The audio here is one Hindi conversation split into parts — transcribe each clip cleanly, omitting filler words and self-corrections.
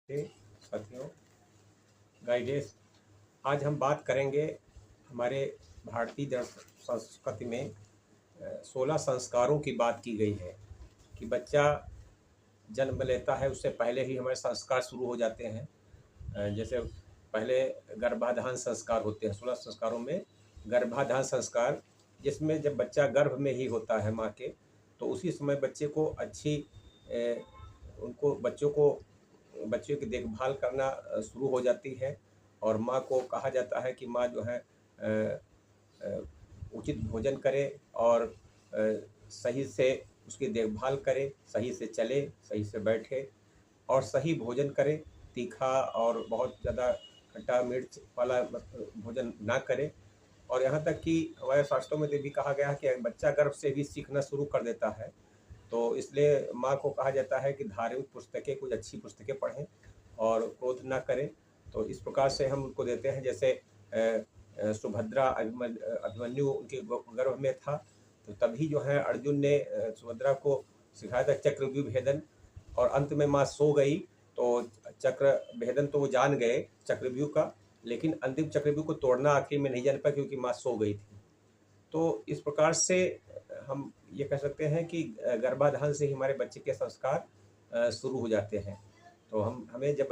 नमस्ते साथियों, गाइडेंस। आज हम बात करेंगे हमारे भारतीय संस्कृति में 16 संस्कारों की बात की गई है कि बच्चा जन्म लेता है उससे पहले ही हमारे संस्कार शुरू हो जाते हैं। जैसे पहले गर्भाधान संस्कार होते हैं। 16 संस्कारों में गर्भाधान संस्कार, जिसमें जब बच्चा गर्भ में ही होता है माँ के, तो उसी समय बच्चे को उनको बच्चों की देखभाल करना शुरू हो जाती है। और माँ को कहा जाता है कि माँ जो है अ, उचित भोजन करे और सही से उसकी देखभाल करे, सही से चले, सही से बैठे और सही भोजन करे। तीखा और बहुत ज़्यादा खट्टा मिर्च वाला भोजन ना करे। और यहाँ तक कि हमारे शास्त्रों में तो ये भी कहा गया है कि बच्चा गर्भ से भी सीखना शुरू कर देता है। तो इसलिए माँ को कहा जाता है कि धार्मिक पुस्तकें, कुछ अच्छी पुस्तकें पढ़ें और क्रोध ना करें। तो इस प्रकार से हम उनको देते हैं। जैसे सुभद्रा अभिमन्यु उनके गर्भ में था, तो तभी जो है अर्जुन ने सुभद्रा को सिखाया था चक्रव्यूह भेदन। और अंत में माँ सो गई, तो चक्र भेदन तो वो जान गए चक्रव्यूह का, लेकिन अंतिम चक्रव्यूह को तोड़ना आखिर में नहीं जान पाया क्योंकि माँ सो गई थी। तो इस प्रकार से हम ये कह सकते हैं कि गर्भाधान से ही हमारे बच्चे के संस्कार शुरू हो जाते हैं। तो हमें जब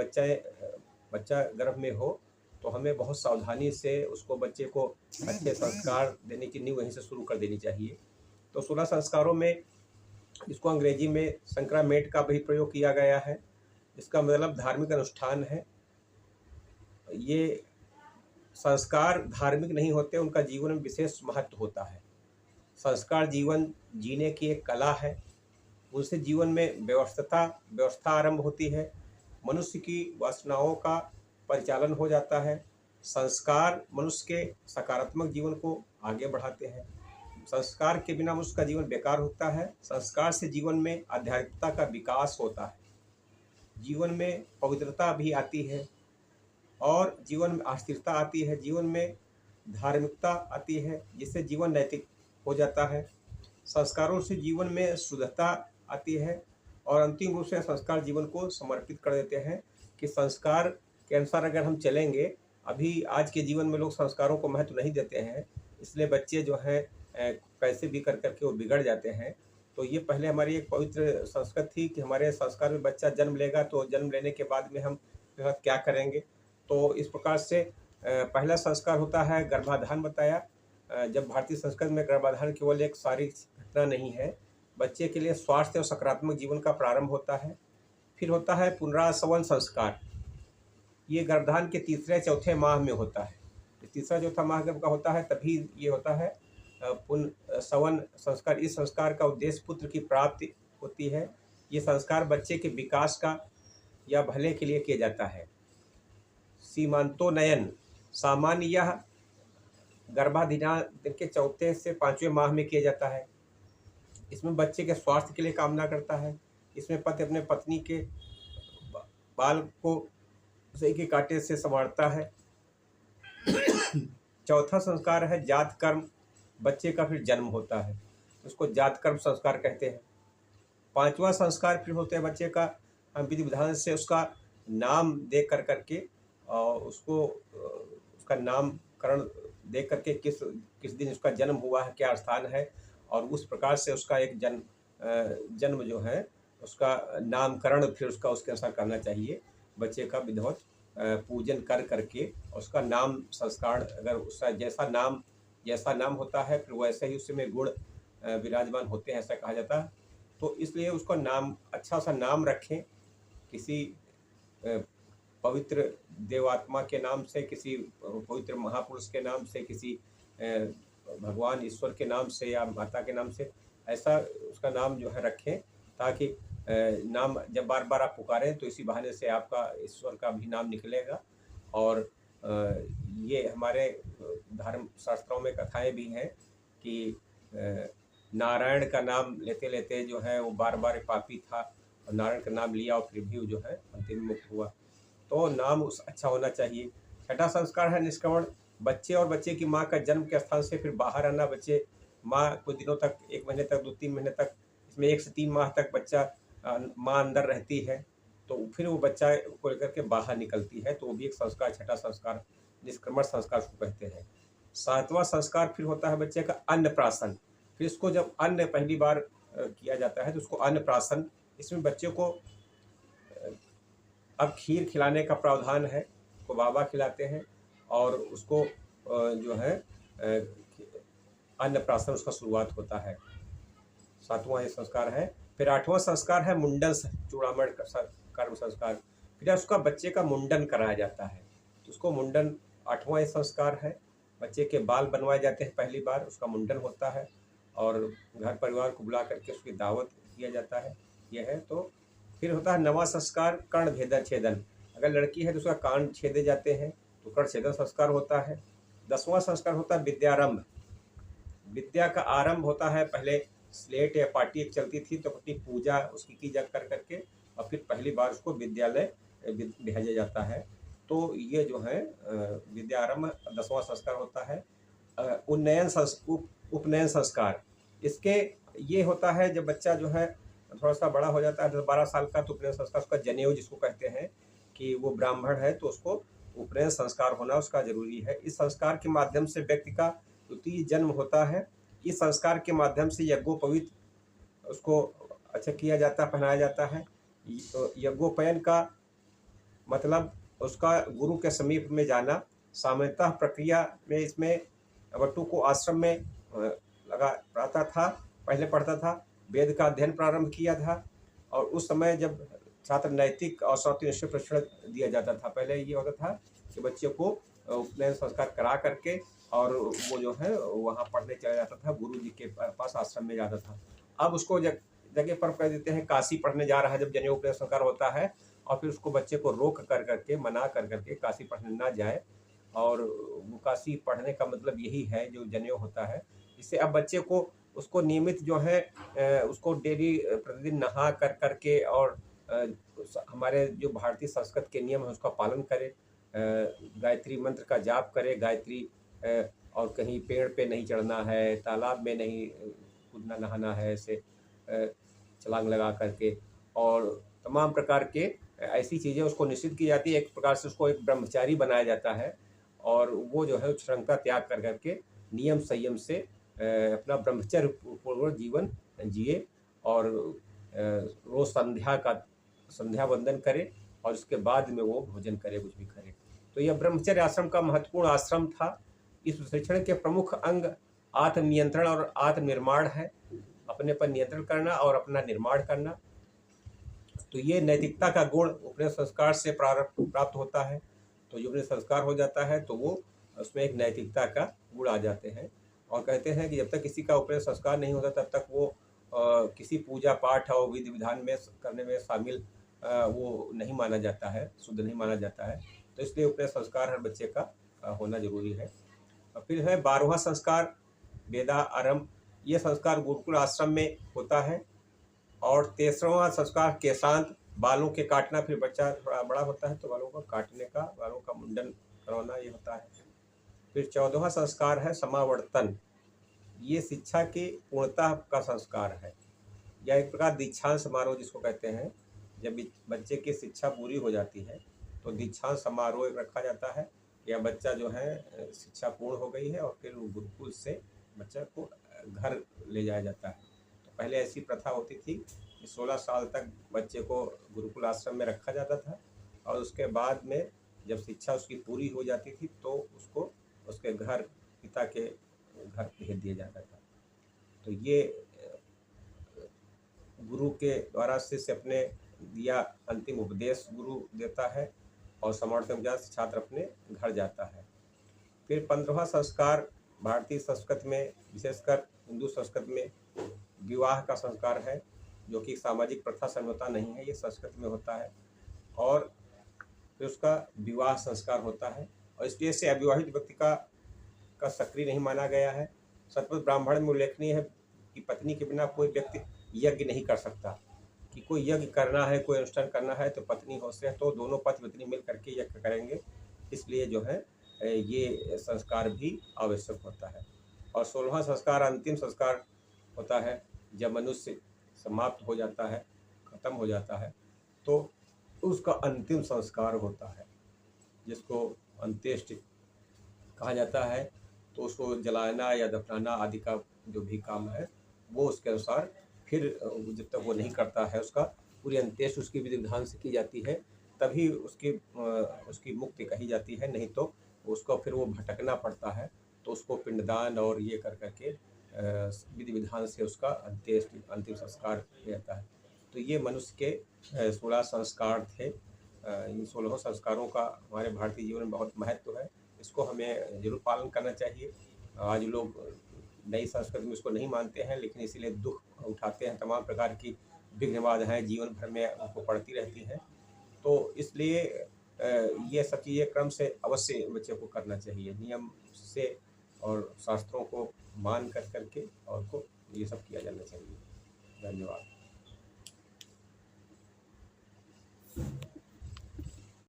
बच्चा गर्भ में हो तो हमें बहुत सावधानी से उसको, बच्चे को अच्छे संस्कार देने की नींव वहीं से शुरू कर देनी चाहिए। तो 16 संस्कारों में इसको अंग्रेजी में संक्रामेंट का भी प्रयोग किया गया है। इसका मतलब धार्मिक अनुष्ठान है। ये संस्कार धार्मिक नहीं होते, उनका जीवन में विशेष महत्व होता है। संस्कार जीवन जीने की एक कला है। उनसे जीवन में व्यवस्था आरंभ होती है। मनुष्य की वासनाओं का परिचालन हो जाता है। संस्कार मनुष्य के सकारात्मक जीवन को आगे बढ़ाते हैं। संस्कार के बिना मनुष्य का जीवन बेकार होता है। संस्कार से जीवन में आध्यात्मिकता का विकास होता है, जीवन में पवित्रता भी आती है और जीवन में अस्थिरता आती है, जीवन में धार्मिकता आती है, जिससे जीवन नैतिक हो जाता है। संस्कारों से जीवन में शुद्धता आती है और अंतिम रूप से संस्कार जीवन को समर्पित कर देते हैं कि संस्कार के अनुसार अगर हम चलेंगे। अभी आज के जीवन में लोग संस्कारों को महत्व नहीं देते हैं, इसलिए बच्चे जो हैं कैसे भी कर करके वो बिगड़ जाते हैं। तो ये पहले हमारी एक पवित्र संस्कृति थी कि हमारे संस्कार में बच्चा जन्म लेगा तो जन्म लेने के बाद में हम क्या करेंगे। तो इस प्रकार से पहला संस्कार होता है गर्भाधान बताया। जब भारतीय संस्कृति में गर्भाधान केवल एक शारीरिक घटना नहीं है, बच्चे के लिए स्वास्थ्य और सकारात्मक जीवन का प्रारंभ होता है। फिर होता है पुनरासवन संस्कार। ये गर्भाधान के तीसरे चौथे माह में होता है। तीसरा चौथा माह जब का होता है तभी ये होता है पुनर्सवन संस्कार। इस संस्कार का उद्देश्य पुत्र की प्राप्ति होती है। ये संस्कार बच्चे के विकास का या भले के लिए किया जाता है। सीमांतोन्नयन सामान्य यह गर्भाधान के चौथे से पांचवें माह में किया जाता है। इसमें बच्चे के स्वास्थ्य के लिए कामना करता है। इसमें पति अपने पत्नी के बाल को सही के कांटे से संवारता है। चौथा संस्कार है जात कर्म। बच्चे का फिर जन्म होता है, उसको जात कर्म संस्कार कहते हैं। पांचवा संस्कार फिर होता है बच्चे का, हम विधि विधान से उसका नाम दे करके और उसको उसका नामकरण दे करके किस दिन उसका जन्म हुआ है, क्या स्थान है, और उस प्रकार से उसका एक जन्म जो है उसका नामकरण फिर उसका उसके अनुसार करना चाहिए। बच्चे का विधिवत पूजन कर करके उसका नाम संस्कार, अगर उसका जैसा नाम होता है फिर वैसे ही उसमें गुण विराजमान होते हैं, ऐसा कहा जाता है। तो इसलिए उसको नाम, अच्छा सा नाम रखें, किसी पवित्र देवात्मा के नाम से, किसी पवित्र महापुरुष के नाम से, किसी भगवान ईश्वर के नाम से या माता के नाम से, ऐसा उसका नाम जो है रखें, ताकि नाम जब बार बार आप पुकारें तो इसी बहाने से आपका ईश्वर का भी नाम निकलेगा। और ये हमारे धर्म शास्त्रों में कथाएं भी हैं कि नारायण का नाम लेते लेते जो है वो बार बार पापी था और नारायण का नाम लिया और फिर भी वो जो है अंतिम मुक्त हुआ। तो नाम उस अच्छा होना चाहिए। छठा संस्कार है निष्क्रमण। बच्चे और बच्चे की माँ का जन्म के स्थान से फिर बाहर आना। बच्चे माँ कुछ दिनों तक, 1 महीने तक, 2-3 महीने तक, इसमें 1 से 3 माह तक बच्चा माँ अंदर रहती है। तो फिर वो बच्चा को लेकर के बाहर निकलती है, तो वो भी एक संस्कार, छठा संस्कार निष्क्रमण संस्कार उसको कहते हैं। सातवां संस्कार फिर होता है बच्चे का अन्नप्राशन। फिर इसको जब अन्न पहली बार किया जाता है तो उसको अन्नप्राशन, इसमें बच्चे को अब खीर खिलाने का प्रावधान है, उसको बाबा खिलाते हैं और उसको जो है अन्नप्राशन उसका शुरुआत होता है। सातवां ये संस्कार है। फिर आठवां संस्कार है मुंडन, चूड़ामण कर्म संस्कार। फिर उसका बच्चे का मुंडन कराया जाता है, तो उसको मुंडन आठवां ये संस्कार है। बच्चे के बाल बनवाए जाते हैं, पहली बार उसका मुंडन होता है और घर परिवार को बुला करके उसकी दावत किया जाता है, यह है। तो फिर होता है नवां संस्कार कर्ण भेदन छेदन। अगर लड़की है तो उसका कान छेदे जाते हैं, तो कर्ण छेदन संस्कार होता है। 10वां संस्कार होता है विद्यारंभ। विद्या का आरंभ होता है, पहले स्लेट या पाटी एक चलती थी तो अपनी पूजा उसकी की जा कर करके और फिर पहली बार उसको विद्यालय भेजा जाता है। तो ये जो है विद्यारंभ 10वां संस्कार होता है। उपनयन संस्कार, इसके ये होता है जब बच्चा जो है थोड़ा सा बड़ा हो जाता है, 10-12 साल का, तो उपनयन संस्कार उसका जनेऊ जिसको कहते हैं कि वो ब्राह्मण है तो उसको उपनयन संस्कार होना उसका जरूरी है। इस संस्कार के माध्यम से व्यक्ति का द्वितीय जन्म होता है। इस संस्कार के माध्यम से यज्ञोपवीत उसको अच्छा किया जाता है, पहनाया जाता है। यज्ञोपयन का मतलब उसका गुरु के समीप में जाना। सामान्यतः प्रक्रिया में इसमें वटु को आश्रम में लगा रहता था, पहले पढ़ता था, वेद का अध्ययन प्रारंभ किया था और उस समय जब छात्र नैतिक और सत्यनिष्ठ प्रशिक्षण दिया जाता था। पहले ये होता था कि बच्चे को उपनयन संस्कार करा करके और वो जो है वहाँ पढ़ने चला जाता था, गुरु जी के पास आश्रम में जाता था। अब उसको जगह पर कह देते हैं काशी पढ़ने जा रहा है, जब जनेऊ उपनयन संस्कार होता है और फिर उसको बच्चे को रोक कर करके, मना कर करके काशी पढ़ने ना जाए। और वो काशी पढ़ने का मतलब यही है जो जनेऊ होता है। इससे अब बच्चे को उसको नियमित जो है उसको डेली प्रतिदिन नहा कर करके और हमारे जो भारतीय संस्कृत के नियम है उसका पालन करे, गायत्री मंत्र का जाप करे, गायत्री और कहीं पेड़ पे नहीं चढ़ना है, तालाब में नहीं कूदना नहाना है ऐसे छलांग लगा करके, और तमाम प्रकार के ऐसी चीज़ें उसको निश्चित की जाती है। एक प्रकार से उसको एक ब्रह्मचारी बनाया जाता है और वो जो है उच्छृंखलता त्याग कर करके नियम संयम से अपना ब्रह्मचर्य पूर्वक जीवन जिए और रोज संध्या वंदन करे और उसके बाद में वो भोजन करे, कुछ भी करे। तो यह ब्रह्मचर्य आश्रम का महत्वपूर्ण आश्रम था। इस प्रशिक्षण के प्रमुख अंग आत्मनियंत्रण और आत्मनिर्माण है, अपने पर नियंत्रण करना और अपना निर्माण करना। तो ये नैतिकता का गुण उपनयन संस्कार से प्राप्त होता है। तो जो उपनयन संस्कार हो जाता है तो वो उसमें एक नैतिकता का गुण आ जाते हैं और कहते हैं कि जब तक किसी का उपनयन संस्कार नहीं होता तब तक वो किसी पूजा पाठ और विधि विधान में करने में शामिल वो नहीं माना जाता है, शुद्ध नहीं माना जाता है। तो इसलिए उपनयन संस्कार हर बच्चे का होना जरूरी है। और फिर है 12वां संस्कार वेदा आरंभ। ये संस्कार गुरुकुल आश्रम में होता है। और 13वां संस्कार केशांत, बालों के काटना। फिर बच्चा थोड़ा बड़ा होता है तो बालों को काटने का, बालों का मुंडन करवाना ये होता है। फिर 14वां संस्कार है समावर्तन। ये शिक्षा की पूर्णता का संस्कार है, या एक प्रकार दीक्षांत समारोह जिसको कहते हैं। जब बच्चे की शिक्षा पूरी हो जाती है तो दीक्षांत समारोह रखा जाता है, या बच्चा जो है शिक्षा पूर्ण हो गई है और फिर गुरुकुल से बच्चा को घर ले जाया जाता है। तो पहले ऐसी प्रथा होती थी कि 16 साल तक बच्चे को गुरुकुल आश्रम में रखा जाता था और उसके बाद में जब शिक्षा उसकी पूरी हो जाती थी तो उसको उसके घर, पिता के घर भेज दिया जाता था। तो ये गुरु के द्वारा शिष्य अपने दिया अंतिम उपदेश गुरु देता है और समर्थन के से छात्र अपने घर जाता है। फिर 15वां संस्कार भारतीय संस्कृति में, विशेषकर हिंदू संस्कृति में विवाह का संस्कार है, जो कि सामाजिक प्रथा समझौता नहीं है, ये संस्कृति में होता है। और फिर उसका विवाह संस्कार होता है और इसलिए से अविवाहित व्यक्ति का सक्रिय नहीं माना गया है। सतपथ ब्राह्मण में उल्लेखनीय है कि पत्नी के बिना कोई व्यक्ति यज्ञ नहीं कर सकता, कि कोई यज्ञ करना है, कोई अनुष्ठान करना है तो पत्नी हो से तो दोनों पति पत्नी मिल करके यज्ञ करेंगे। इसलिए जो है ये संस्कार भी आवश्यक होता है। और 16वां संस्कार अंतिम संस्कार होता है, जब मनुष्य समाप्त हो जाता है, खत्म हो जाता है, तो उसका अंतिम संस्कार होता है, जिसको अंत्येष्टि कहा जाता है। तो उसको जलाना या दफनाना आदि का जो भी काम है, वो उसके अनुसार फिर जब तक वो नहीं करता है, उसका पूरी अंत्येष्टि उसकी विधि विधान से की जाती है, तभी उसकी मुक्ति कही जाती है। नहीं तो उसको फिर वो भटकना पड़ता है। तो उसको पिंडदान और ये कर के विधि विधान से उसका अंत्येष्टि अंतिम संस्कार किया जाता है। तो ये मनुष्य के 16 संस्कार थे। इन 16 संस्कारों का हमारे भारतीय जीवन में बहुत महत्व है। इसको हमें ज़रूर पालन करना चाहिए। आज लोग नई संस्कृति में इसको नहीं मानते हैं, लेकिन इसीलिए दुख उठाते हैं। तमाम प्रकार की विघ्न बाधाएँ जीवन भर में उनको पड़ती रहती हैं। तो इसलिए ये सब चीज़ें क्रम से अवश्य बच्चे को करना चाहिए, नियम से और शास्त्रों को मान कर के और को ये सब किया जाना चाहिए। धन्यवाद।